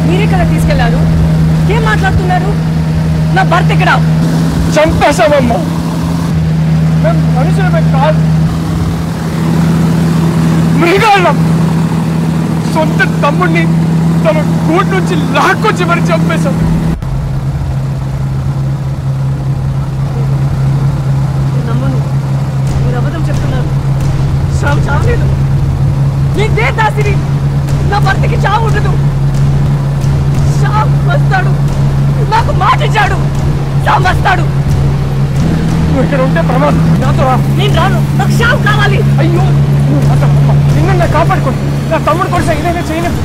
మీరే కదా తీసుకెళ్లారు, ఏం మాట్లాడుతున్నారు? నా భర్త ఎక్కడ? చంపేశామమ్మా, మేము మనుషులమే కాదు, మృగాళ్ళం. సొంత తమ్ముడిని తన గూడు నుంచి లాక్కొచ్చి మరి చంపేశాం. నమ్మను, మీరు అబద్ధం చెప్తున్నారు. చావు చావలేదు, నీదే దాసిరి. నా భర్తకి చావు ఉండదు, చావు వస్తాడు. నాకు మాట ఇచ్చాడు, చావు వస్తాడు. నువ్వు ఇక్కడ ఉంటే ప్రమాదం. నాతో నేను రాను, నాకు చావు కావాలి. అయ్యో, నిన్న కాపాడుకోండి. నా తమ్ముడు కొడుసా ఇదైనా చేయలేదు.